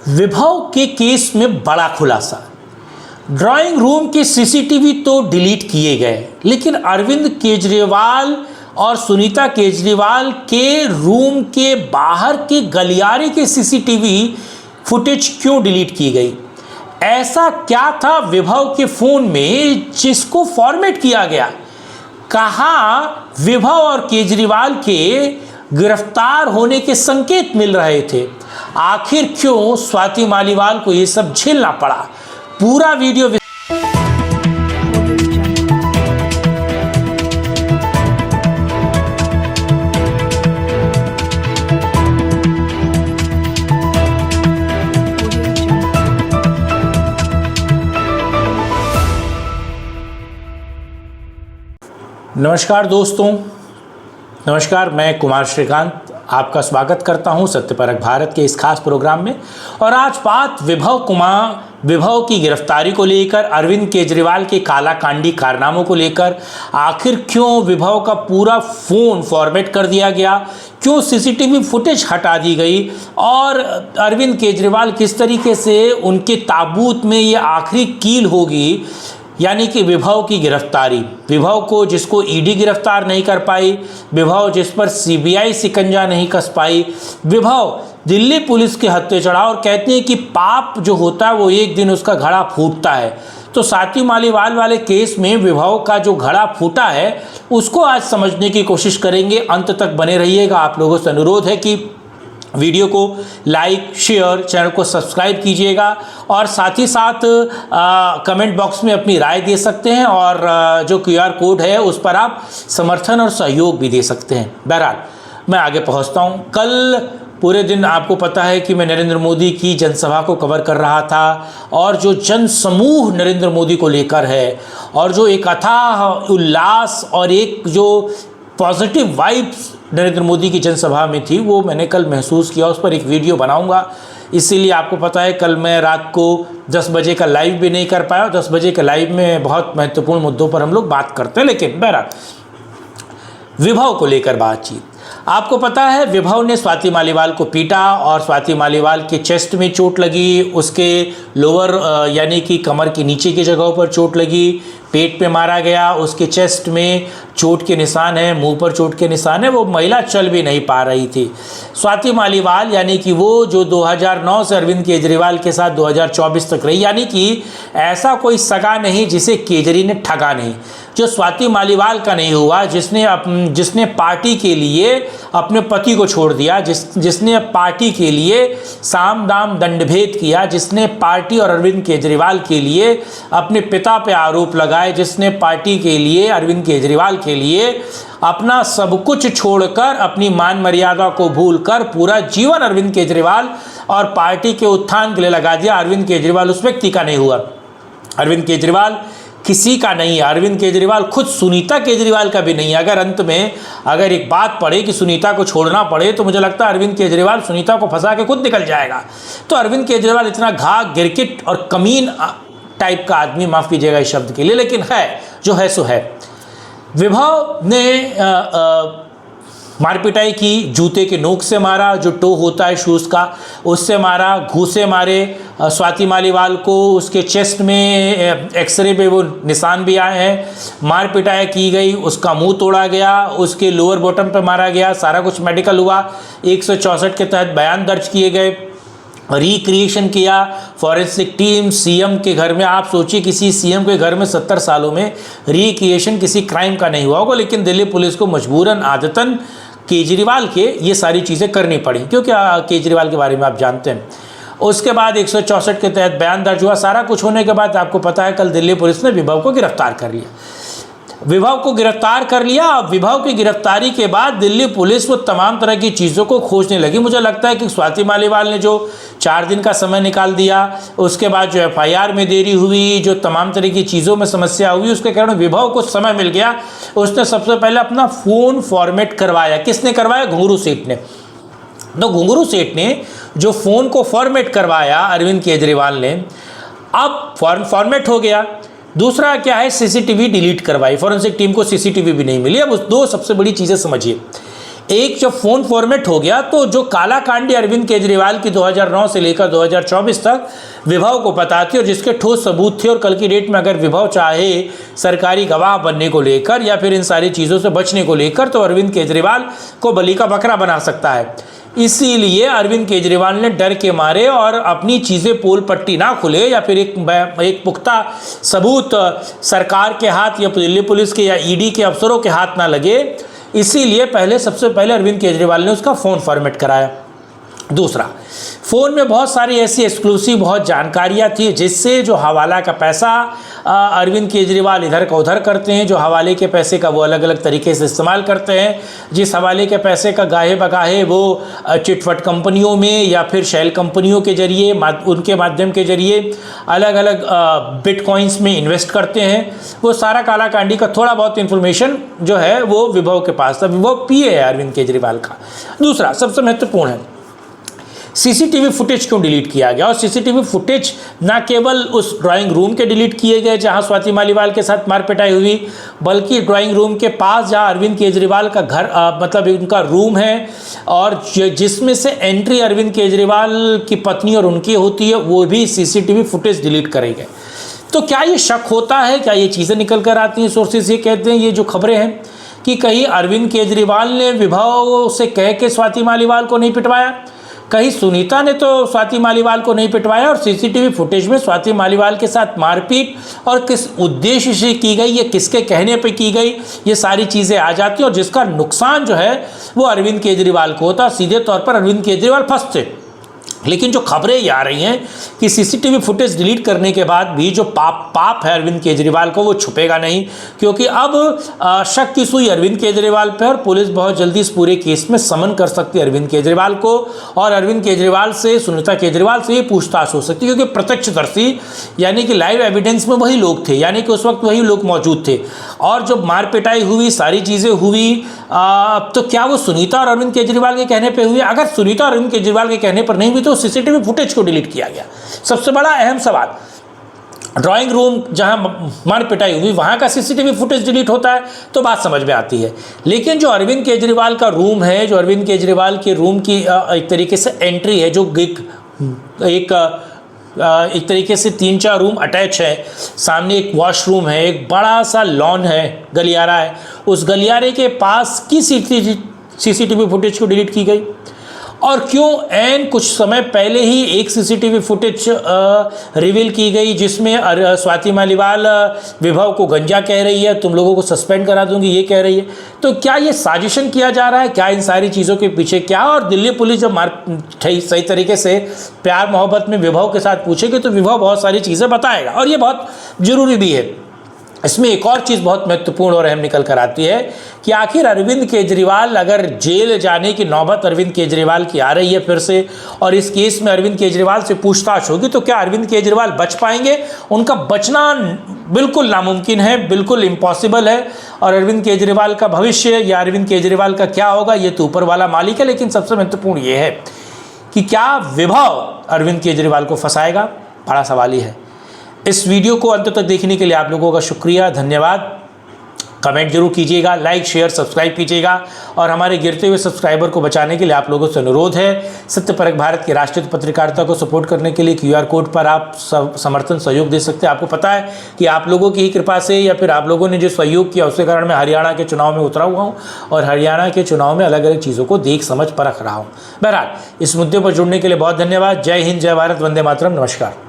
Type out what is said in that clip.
विभव के केस में बड़ा खुलासा। ड्राइंग रूम के सीसीटीवी तो डिलीट किए गए, लेकिन अरविंद केजरीवाल और सुनीता केजरीवाल के रूम के बाहर के गलियारे के सीसीटीवी फुटेज क्यों डिलीट की गई? ऐसा क्या था विभव के फोन में जिसको फॉर्मेट किया गया? कहाँ विभव और केजरीवाल के गिरफ्तार होने के संकेत मिल रहे थे? आखिर क्यों स्वाति मालीवाल को ये सब झेलना पड़ा? पूरा वीडियो नमस्कार दोस्तों, नमस्कार। मैं कुमार श्रीकांत आपका स्वागत करता हूं सत्यपरक भारत के इस खास प्रोग्राम में। और आज बात विभव की गिरफ्तारी को लेकर, अरविंद केजरीवाल के कालाकांडी कारनामों को लेकर, आखिर क्यों विभव का पूरा फ़ोन फॉर्मेट कर दिया गया, क्यों सीसीटीवी फुटेज हटा दी गई, और अरविंद केजरीवाल किस तरीके से उनके ताबूत में ये आखिरी कील होगी, यानी कि विभव की गिरफ्तारी। विभव को जिसको ईडी गिरफ्तार नहीं कर पाई, विभव जिस पर सीबीआई शिकंजा नहीं कस पाई, विभव दिल्ली पुलिस के हत्थे चढ़ा। और कहते हैं कि पाप जो होता है वो एक दिन उसका घड़ा फूटता है। तो स्वाति मालीवाल वाले केस में विभव का जो घड़ा फूटा है उसको आज समझने की कोशिश करेंगे। अंत तक बने रहिएगा। आप लोगों से अनुरोध है कि वीडियो को लाइक, शेयर, चैनल को सब्सक्राइब कीजिएगा और साथ ही साथ कमेंट बॉक्स में अपनी राय दे सकते हैं, और जो QR कोड है उस पर आप समर्थन और सहयोग भी दे सकते हैं। बहरहाल मैं आगे पहुंचता हूं। कल पूरे दिन आपको पता है कि मैं नरेंद्र मोदी की जनसभा को कवर कर रहा था, और जो जन समूह नरेंद्र मोदी को लेकर है, और जो एक अथाह उल्लास और एक जो पॉजिटिव वाइब्स नरेंद्र मोदी की जनसभा में थी, वो मैंने कल महसूस किया। उस पर एक वीडियो बनाऊंगा। इसीलिए आपको पता है कल मैं रात को 10 बजे का लाइव भी नहीं कर पाया। 10 बजे के लाइव में बहुत महत्वपूर्ण मुद्दों पर हम लोग बात करते हैं। लेकिन बहरहाल विभव को लेकर बातचीत, आपको पता है विभव ने स्वाति मालीवाल को पीटा, और स्वाति मालीवाल के चेस्ट में चोट लगी, उसके लोअर यानी कि कमर के नीचे की जगहों पर चोट लगी, पेट पे मारा गया, उसके चेस्ट में चोट के निशान है, मुंह पर चोट के निशान है। वो महिला चल भी नहीं पा रही थी। स्वाति मालीवाल यानी कि वो जो 2009 से अरविंद केजरीवाल के साथ 2024 तक रही, यानी कि ऐसा कोई सगा नहीं जिसे केजरी ने ठगा नहीं। जो स्वाति मालीवाल का नहीं हुआ, जिसने पार्टी के लिए अपने पति को छोड़ दिया, जिसने पार्टी के लिए साम दाम दंडभेद किया, जिसने पार्टी और अरविंद केजरीवाल के लिए अपने पिता पे आरोप लगाए, जिसने पार्टी के लिए, अरविंद केजरीवाल के लिए अपना सब कुछ छोड़कर, अपनी मान मर्यादा को भूलकर पूरा जीवन अरविंद केजरीवाल और पार्टी के उत्थान के लिए लगा दिया। अरविंद केजरीवाल उस व्यक्ति का नहीं हुआ। अरविंद केजरीवाल किसी का नहीं है। अरविंद केजरीवाल खुद सुनीता केजरीवाल का भी नहीं है। अगर अंत में अगर एक बात पड़े कि सुनीता को छोड़ना पड़े, तो मुझे लगता है अरविंद केजरीवाल सुनीता को फंसा के खुद निकल जाएगा। तो अरविंद केजरीवाल इतना घाघ, गिरकिट और कमीन टाइप का आदमी, माफ़ कीजिएगा इस शब्द के लिए, लेकिन है जो है सो है। विभव ने मारपिटाई की, जूते के नोक से मारा, जो टो होता है शूज़ का उससे मारा, घूसे मारे स्वाति मालीवाल को, उसके चेस्ट में एक्सरे पे वो निशान भी आए हैं, मार पिटाई की गई, उसका मुंह तोड़ा गया, उसके लोअर बॉटम पे मारा गया, सारा कुछ मेडिकल हुआ, 164 के तहत बयान दर्ज किए गए, रिक्रिएशन किया फॉरेंसिक टीम सीएम के घर में। आप सोचिए किसी सीएम के घर में 70 सालों में रिक्रिएशन किसी क्राइम का नहीं हुआ होगा, लेकिन दिल्ली पुलिस को मजबूरन आदतन केजरीवाल के ये सारी चीज़ें करनी पड़ी, क्योंकि केजरीवाल के बारे में आप जानते हैं। उसके बाद 164 के तहत बयान दर्ज हुआ। सारा कुछ होने के बाद आपको पता है कल दिल्ली पुलिस ने विभव को गिरफ्तार कर लिया। विभव को गिरफ्तार कर लिया। विभव की गिरफ्तारी के बाद दिल्ली पुलिस वो तमाम तरह की चीज़ों को खोजने लगी। मुझे लगता है कि स्वाति मालीवाल ने जो 4 दिन का समय निकाल दिया, उसके बाद जो FIR में देरी हुई, जो तमाम तरह की चीज़ों में समस्या हुई, उसके कारण विभव को समय मिल गया। उसने सबसे पहले अपना फ़ोन फॉर्मेट करवाया। किसने करवाया? घुंगरू सेठ ने। तो घुंगरू सेठ ने जो फ़ोन को फॉर्मेट करवाया अरविंद केजरीवाल ने, अब फॉर्मेट हो गया। दूसरा क्या है, सीसीटीवी डिलीट करवाई। फॉरेंसिक टीम को सीसीटीवी भी नहीं मिली। अब उस दो सबसे बड़ी चीज़ें समझिए। एक जब फ़ोन फॉर्मेट हो गया तो जो काला कांडी अरविंद केजरीवाल की 2009 से लेकर 2024 तक विभव को पता थी और जिसके ठोस सबूत थे, और कल की डेट में अगर विभव चाहे सरकारी गवाह बनने को लेकर या फिर इन सारी चीज़ों से बचने को लेकर तो अरविंद केजरीवाल को बलि का बकरा बना सकता है। इसीलिए अरविंद केजरीवाल ने डर के मारे और अपनी चीज़ें पोल पट्टी ना खुले या फिर एक पुख्ता सबूत सरकार के हाथ या दिल्ली पुलिस के या ईडी के अफसरों के हाथ ना लगे, इसीलिए सबसे पहले अरविंद केजरीवाल ने उसका फ़ोन फॉर्मेट कराया। दूसरा, फ़ोन में बहुत सारी ऐसी एक्सक्लूसिव बहुत जानकारियाँ थी जिससे जो हवाला का पैसा अरविंद केजरीवाल इधर का उधर करते हैं, जो हवाले के पैसे का वो अलग अलग तरीके से इस्तेमाल करते हैं, जिस हवाले के पैसे का गाहे बगाहे वो चिटफट कंपनियों में या फिर शेल कंपनियों के जरिए उनके माध्यम के जरिए अलग अलग बिटकॉइंस में इन्वेस्ट करते हैं, वो सारा काला कांडी का थोड़ा बहुत इन्फॉर्मेशन जो है वो विभव के पास था। विभव पीए है अरविंद केजरीवाल का। दूसरा सबसे महत्वपूर्ण है, सीसीटीवी फुटेज क्यों डिलीट किया गया। और सीसीटीवी फुटेज ना केवल उस ड्राइंग रूम के डिलीट किए गए जहां स्वाति मालीवाल के साथ मारपिटाई हुई, बल्कि ड्राइंग रूम के पास जहां अरविंद केजरीवाल का घर मतलब उनका रूम है और जिसमें से एंट्री अरविंद केजरीवाल की पत्नी और उनकी होती है, वो भी सीसीटीवी फुटेज डिलीट करे गए। तो क्या ये शक होता है, क्या ये चीज़ें निकल कर आती हैं? सोर्सेज ये कहते हैं, ये जो खबरें हैं कि कहीं अरविंद केजरीवाल ने विभव से कह के स्वाति मालीवाल को नहीं पिटवाया, कहीं सुनीता ने तो स्वाति मालीवाल को नहीं पिटवाया, और सीसीटीवी फुटेज में स्वाति मालीवाल के साथ मारपीट और किस उद्देश्य से की गई, ये किसके कहने पे की गई, ये सारी चीज़ें आ जाती हैं और जिसका नुकसान जो है वो अरविंद केजरीवाल को होता। सीधे तौर पर अरविंद केजरीवाल फंसते। लेकिन जो खबरें ये आ रही हैं कि सीसीटीवी फुटेज डिलीट करने के बाद भी जो पाप है अरविंद केजरीवाल को, वो छुपेगा नहीं, क्योंकि अब शक की सुई अरविंद केजरीवाल पर और पुलिस बहुत जल्दी इस पूरे केस में समन कर सकती है अरविंद केजरीवाल को, और अरविंद केजरीवाल से, सुनीता केजरीवाल से ये पूछताछ हो सकती है, क्योंकि प्रत्यक्षदर्शी यानी कि लाइव एविडेंस में वही लोग थे, यानी कि उस वक्त वही लोग मौजूद थे। और जब मारपिटाई हुई, सारी चीज़ें हुई, तो क्या वो सुनीता और अरविंद केजरीवाल के कहने पर हुई? अगर सुनीता और अरविंद केजरीवाल के कहने पर नहीं हुई तो सीसीटीवी फुटेज को डिलीट किया गया। सबसे बड़ा अहम सवाल, ड्राइंग रूम जहां मार पिटाई हुई वहां का सीसीटीवी फुटेज डिलीट होता है तो बात समझ में आती है। लेकिन जो अरविंद केजरीवाल का रूम है, जो अरविंद केजरीवाल के रूम की एक तरीके से एंट्री है, जो एक तरीके से 3-4 रूम अटैच है, सामने एक वॉशरूम है, एक बड़ा सा लॉन है, गलियारा है, उस गलियारे के पास की सीसीटीवी फुटेज को डिलीट की गई। और क्यों एन कुछ समय पहले ही एक सीसीटीवी फुटेज रिवील की गई जिसमें स्वाति मालीवाल विभव को गंजा कह रही है, तुम लोगों को सस्पेंड करा दूंगी, ये कह रही है। तो क्या ये साजिशन किया जा रहा है? क्या इन सारी चीज़ों के पीछे क्या? और दिल्ली पुलिस जब सही तरीके से प्यार मोहब्बत में विभव के साथ पूछेगी तो विभव बहुत सारी चीज़ें बताएगा, और ये बहुत ज़रूरी भी है। इसमें एक और चीज़ बहुत महत्वपूर्ण और अहम निकल कर आती है कि आखिर अरविंद केजरीवाल, अगर जेल जाने की नौबत अरविंद केजरीवाल की आ रही है फिर से, और इस केस में अरविंद केजरीवाल से पूछताछ होगी, तो क्या अरविंद केजरीवाल बच पाएंगे? उनका बचना बिल्कुल नामुमकिन है, बिल्कुल इम्पॉसिबल है। और अरविंद केजरीवाल का भविष्य या अरविंद केजरीवाल का क्या होगा, ये तो ऊपर वाला मालिक है। लेकिन सबसे महत्वपूर्ण ये है कि क्या विभव अरविंद केजरीवाल को फंसाएगा? बड़ा सवाल ही है। इस वीडियो को अंत तक देखने के लिए आप लोगों का शुक्रिया, धन्यवाद। कमेंट जरूर कीजिएगा, लाइक शेयर सब्सक्राइब कीजिएगा, और हमारे गिरते हुए सब्सक्राइबर को बचाने के लिए आप लोगों से अनुरोध है, सत्यपरक भारत की राष्ट्रीय पत्रकारिता को सपोर्ट करने के लिए QR कोड पर आप समर्थन सहयोग दे सकते हैं। आपको पता है कि आप लोगों की ही कृपा से या फिर आप लोगों ने जो सहयोग किया उसके कारण मैं हरियाणा के चुनाव में उतरा हुआ हूँ और हरियाणा के चुनाव में अलग अलग चीज़ों को देख समझ परख रहा हूँ। बहरहाल, इस मुद्दे पर जुड़ने के लिए बहुत धन्यवाद। जय हिंद, जय भारत, वंदे मातरम, नमस्कार।